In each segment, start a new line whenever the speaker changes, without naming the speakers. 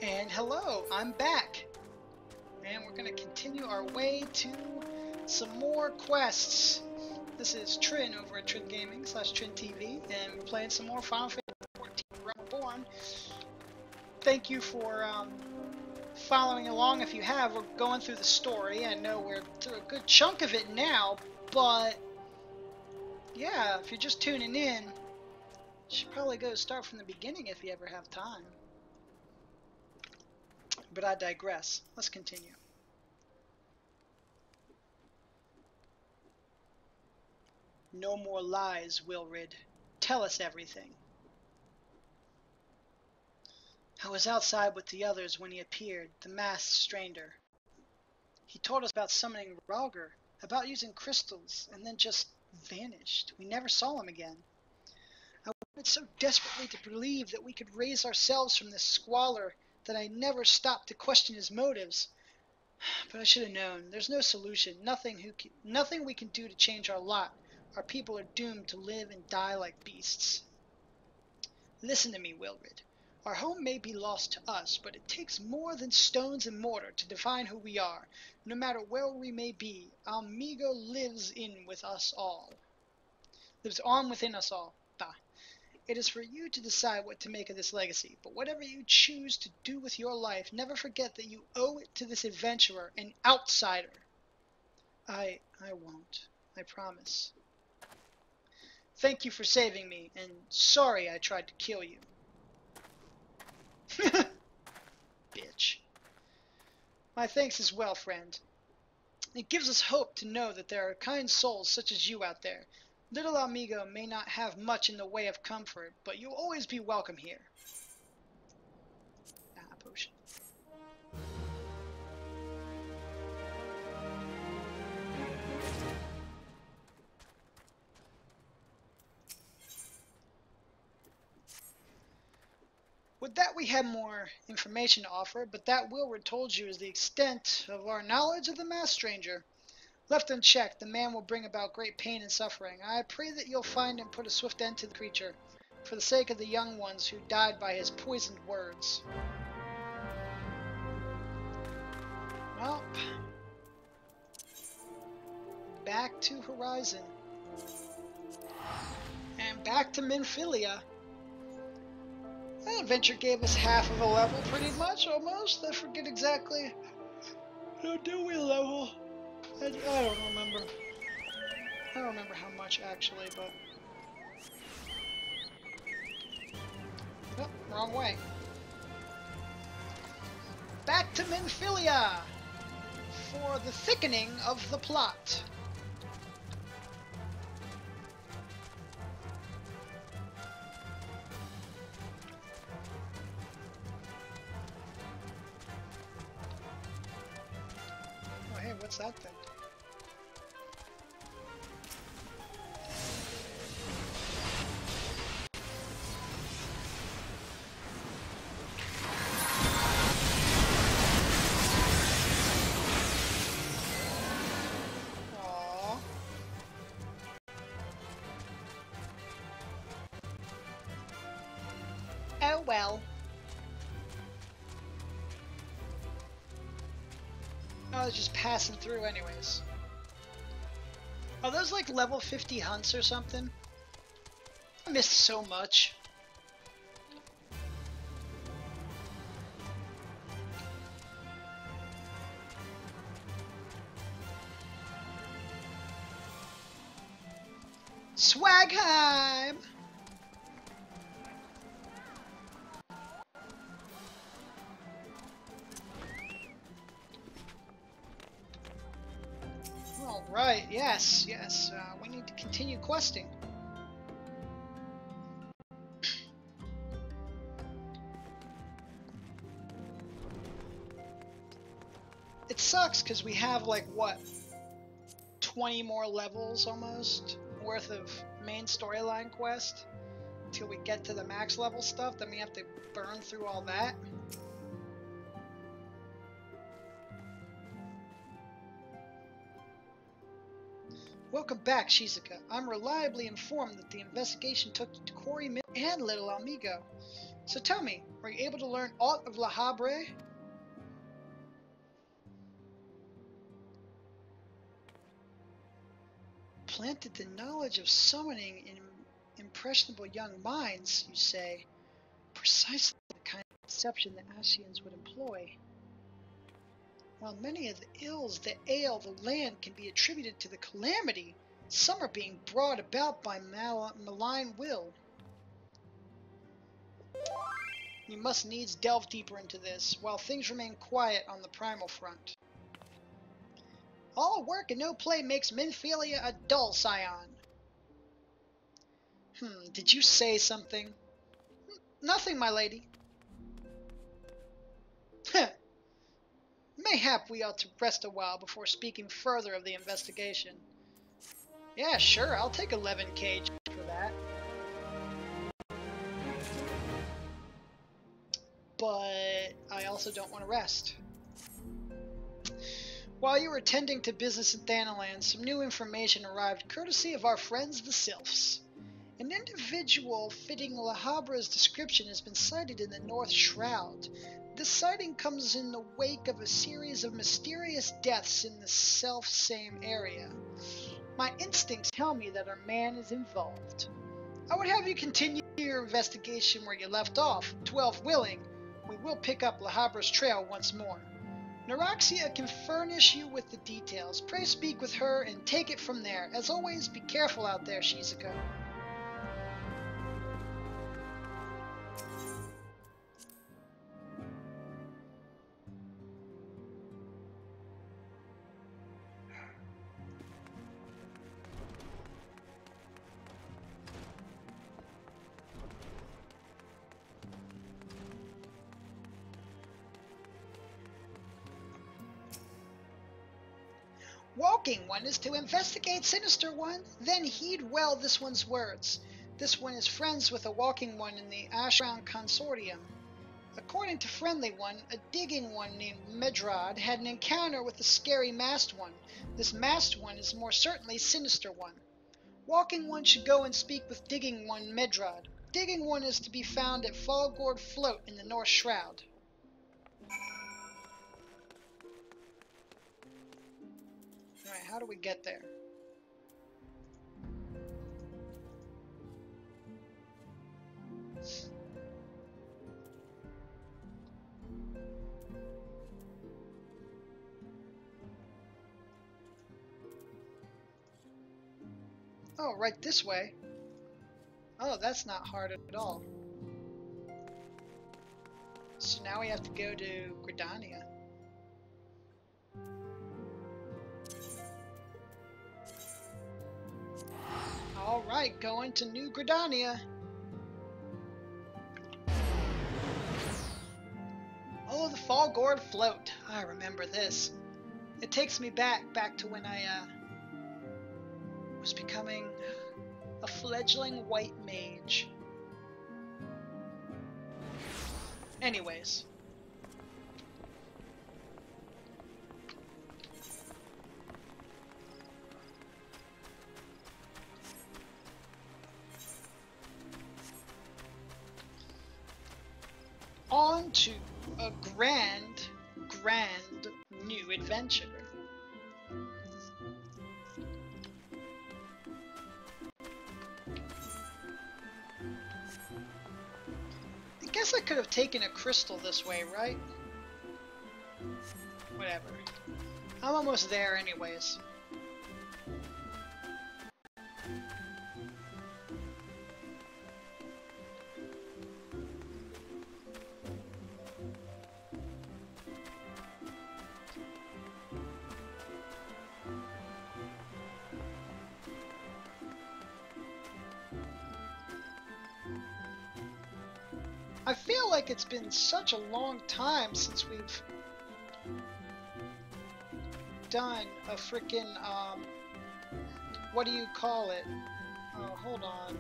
And hello, I'm back. And we're going to continue our way to some more quests. This is Trin over at Trin Gaming / Trin TV, and we're playing some more Final Fantasy XIV Realm Reborn. Thank you for following along if you have. We're going through the story. I know we're through a good chunk of it now, but yeah, if you're just tuning in, you should probably go start from the beginning if you ever have time. But I digress. Let's continue. No more lies, Wilrid. Tell us everything. I was outside with the others when he appeared, the masked stranger. He told us about summoning Ralger, about using crystals, and then just vanished. We never saw him again. I wanted so desperately to believe that we could raise ourselves from this squalor that I never stopped to question his motives. But I should have known. There's no solution, nothing we can do to change our lot. Our people are doomed to live and die like beasts. Listen to me, Wilrid. Our home may be lost to us, but it takes more than stones and mortar to define who we are. No matter where we may be, Amigo lives with us all. Lives on within us all. It is for you to decide what to make of this legacy, but whatever you choose to do with your life, never forget that you owe it to this adventurer, an outsider. I won't. I promise. Thank you for saving me, and sorry I tried to kill you. Bitch. My thanks as well, friend. It gives us hope to know that there are kind souls such as you out there. Little Amigo may not have much in the way of comfort, but you'll always be welcome here. Potion. With that, we have more information to offer, but that Wilrid told you is the extent of our knowledge of the masked stranger. Left unchecked, the man will bring about great pain and suffering. I pray that you'll find and put a swift end to the creature, for the sake of the young ones who died by his poisoned words. Well, back to Horizon. And back to Minfilia. That adventure gave us half of a level, pretty much, almost. I forget exactly. How do we level? I don't remember. I don't remember how much, actually, but... Oh, wrong way. Back to Minfilia! For the thickening of the plot. Oh, hey, what's that thing? Oh well. Oh, it's just passing through anyways. Are those like level 50 hunts or something? I missed so much. Swagheim! Alright, yes, we need to continue questing. It sucks because we have like, what, 20 more levels almost worth of main storyline quest until we get to the max level stuff, then we have to burn through all that. Welcome back, Shizuka. I'm reliably informed that the investigation took you to Quarry Mill and Little Amigo. So tell me, were you able to learn aught of La Habre? Planted the knowledge of summoning in impressionable young minds, you say? Precisely the kind of conception the Ascians would employ. While many of the ills that ail the land can be attributed to the calamity, some are being brought about by malign will. You must needs delve deeper into this, while things remain quiet on the primal front. All work and no play makes Minfilia a dull scion. Did you say something? Nothing, my lady. Mayhap we ought to rest a while before speaking further of the investigation. Yeah, sure, I'll take 11K for that. But I also don't want to rest. While you were attending to business in Thanalan, some new information arrived courtesy of our friends the Sylphs. An individual fitting La Habra's description has been sighted in the North Shroud. This sighting comes in the wake of a series of mysterious deaths in the self-same area. My instincts tell me that our man is involved. I would have you continue your investigation where you left off. 12 willing, we will pick up La Habra's trail once more. Neuraxia can furnish you with the details. Pray speak with her and take it from there. As always, be careful out there, Shizuka. Walking One is to investigate Sinister One, then heed well this one's words. This one is friends with a Walking One in the Ashround Consortium. According to Friendly One, a Digging One named Medrad had an encounter with the scary Masked One. This Masked One is more certainly Sinister One. Walking One should go and speak with Digging One Medrad. Digging One is to be found at Fallgourd Float in the North Shroud. Alright, how do we get there? Oh, right this way. Oh, that's not hard at all. So now we have to go to Gridania. Alright, going to New Gridania. Oh, the Fallgourd Float. I remember this. It takes me back to when I was becoming a fledgling white mage. Anyways. On to a grand new adventure. I guess I could have taken a crystal this way, right? Whatever. I'm almost there anyways. I feel like it's been such a long time since we've done a frickin', what do you call it? Oh, hold on.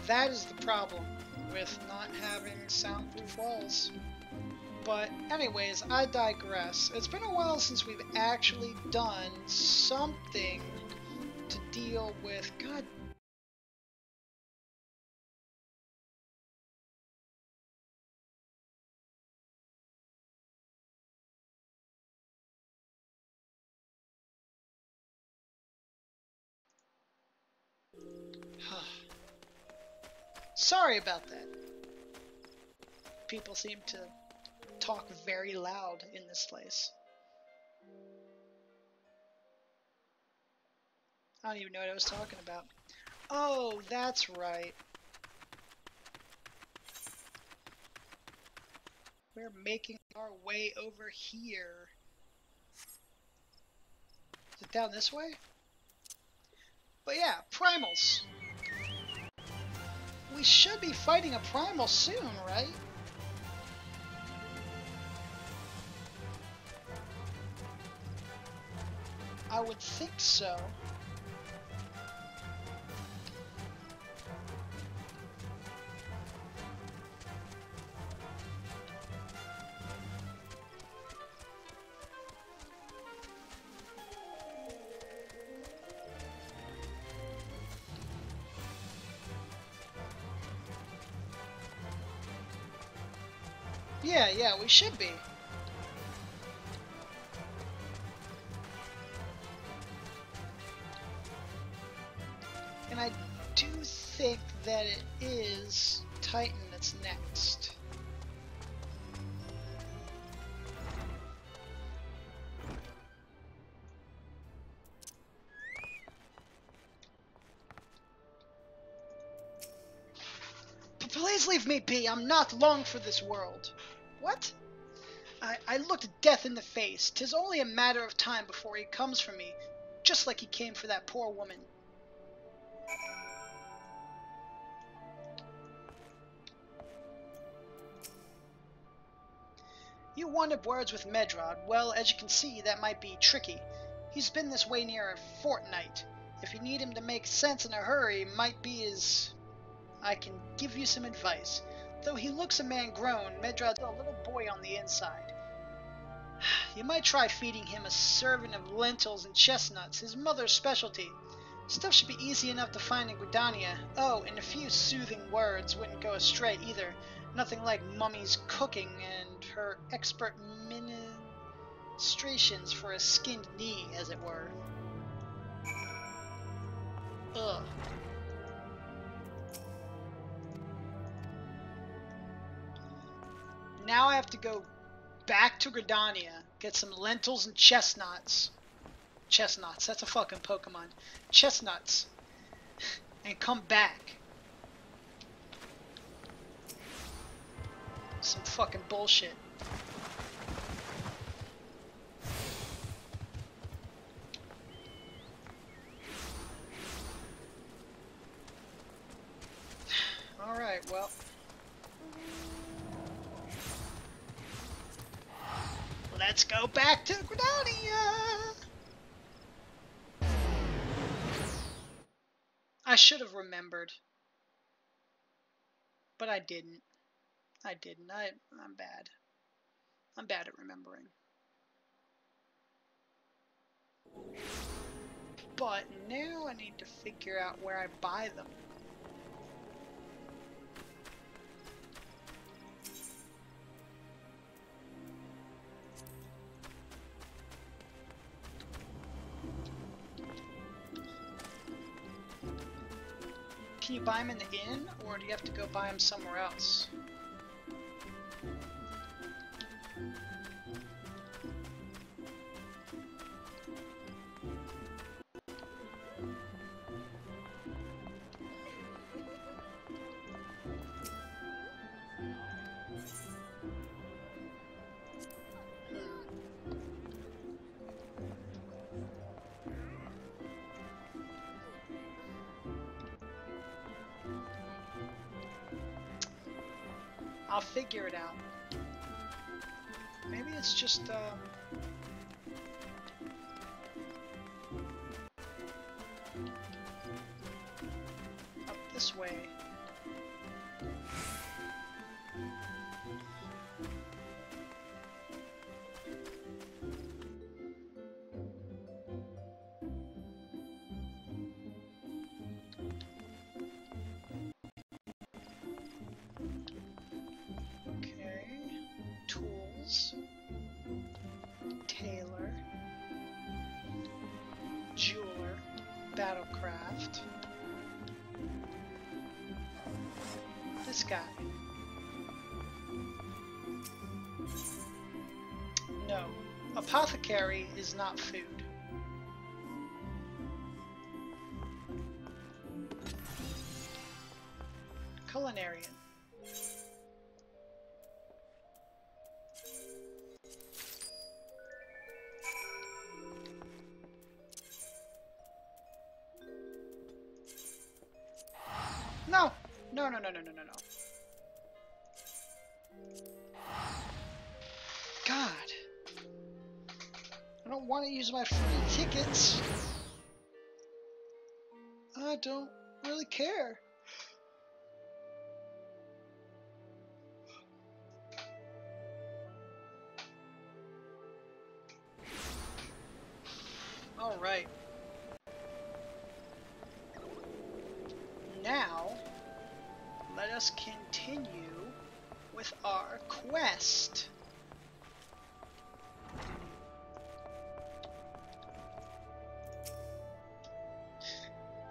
That is the problem with not having soundproof walls. But anyways, I digress. It's been a while since we've actually done something to deal with... God. Sorry about that. People seem to talk very loud in this place. I don't even know what I was talking about. Oh, that's right. We're making our way over here. Is it down this way? But yeah, primals. We should be fighting a primal soon, right? I would think so. Yeah, we should be. And I do think that it is Titan that's next. But please leave me be. I'm not long for this world. What? I looked death in the face. 'Tis only a matter of time before he comes for me, just like he came for that poor woman. You wanted words with Medrad. Well, as you can see, that might be tricky. He's been this way near a fortnight. If you need him to make sense in a hurry, might be his... I can give you some advice. Though he looks a man grown, Medrad's a little boy on the inside. You might try feeding him a serving of lentils and chestnuts, his mother's specialty. Stuff should be easy enough to find in Gridania. Oh, and a few soothing words wouldn't go astray either. Nothing like Mummy's cooking and her expert ministrations for a skinned knee, as it were. Ugh. Now I have to go back to Gridania, get some lentils and chestnuts. Chestnuts, that's a fucking Pokemon. Chestnuts. And come back. Some fucking bullshit. Alright, well. Let's go back to Gridania! I should have remembered. But I didn't. I'm bad. I'm bad at remembering. But now I need to figure out where I buy them. Can you buy them in the inn, or do you have to go buy them somewhere else? I'll figure it out. Maybe it's just, this way. Okay. Tools. Tailor. Jeweler. Battlecraft. This guy. No. Apothecary is not food. Culinarian. No! No, no, no, no, no, no, no. God. I don't want to use my free tickets. I don't really care. Alright. Now, let us continue with our quest.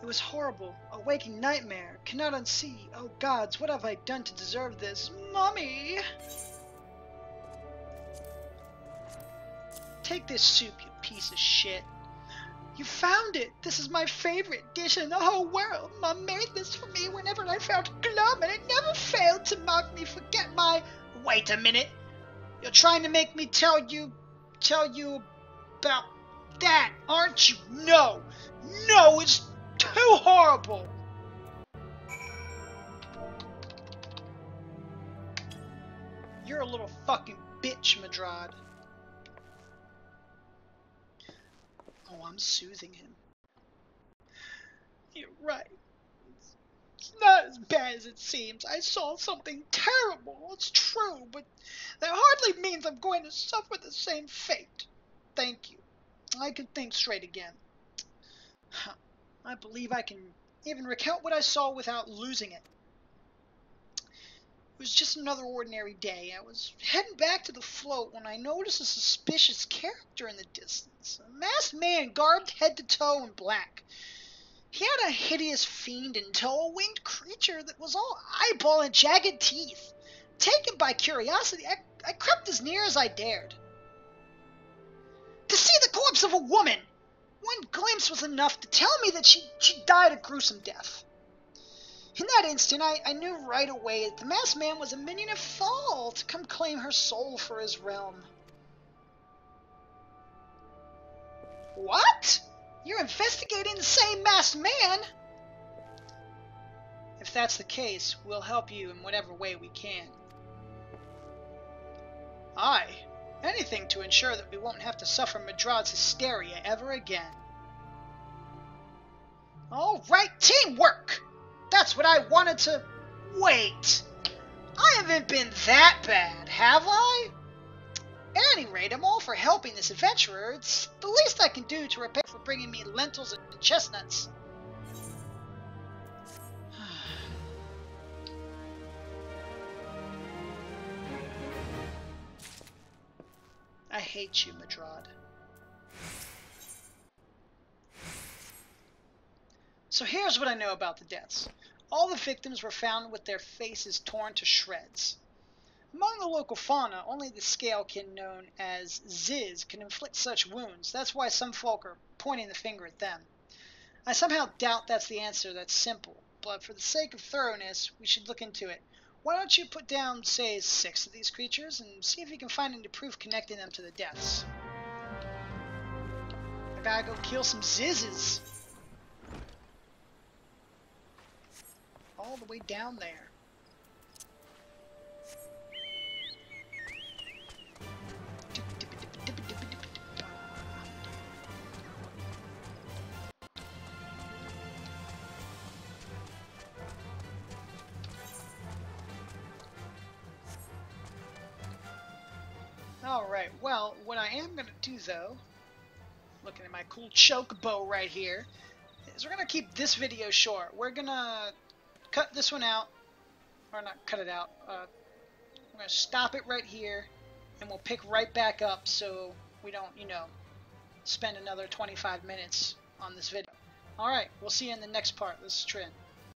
It was horrible, a waking nightmare, cannot unsee. Oh gods, what have I done to deserve this? Mommy! Take this soup, you piece of shit. You found it! This is my favorite dish in the whole world. Mom made this for me whenever I felt glum, and it never failed to make me forget my... Wait a minute! You're trying to make me tell you about that, aren't you? No! No, it's too horrible! You're a little fucking bitch, Madrad. Oh, I'm soothing him. You're right. It's not as bad as it seems. I saw something terrible. It's true, but that hardly means I'm going to suffer the same fate. Thank you. I can think straight again. I believe I can even recount what I saw without losing it. It was just another ordinary day. I was heading back to the float when I noticed a suspicious character in the distance. A masked man garbed head to toe in black. He had a hideous fiend in tow, a winged creature that was all eyeball and jagged teeth. Taken by curiosity, I crept as near as I dared. To see the corpse of a woman! One glimpse was enough to tell me that she died a gruesome death. In that instant, I knew right away that the masked man was a minion of Thal to come claim her soul for his realm. What? You're investigating the same masked man? If that's the case, we'll help you in whatever way we can. Aye, anything to ensure that we won't have to suffer Madrad's hysteria ever again. All right, teamwork! That's what I wanted to... Wait! I haven't been that bad, have I? At any rate, I'm all for helping this adventurer. It's the least I can do to repay for bringing me lentils and chestnuts. I hate you, Madrad. So here's what I know about the deaths. All the victims were found with their faces torn to shreds. Among the local fauna, only the scalekin known as Ziz can inflict such wounds. That's why some folk are pointing the finger at them. I somehow doubt that's the answer that's simple, but for the sake of thoroughness, we should look into it. Why don't you put down, say, 6 of these creatures, and see if you can find any proof connecting them to the deaths. I gotta go kill some Zizzes. All the way down there. Alright, well, what I am going to do, though, looking at my cool choke bow right here, is we're going to keep this video short. We're going to cut this one out, or not cut it out, we're going to stop it right here, and we'll pick right back up so we don't, you know, spend another 25 minutes on this video. Alright, we'll see you in the next part. This is Trin.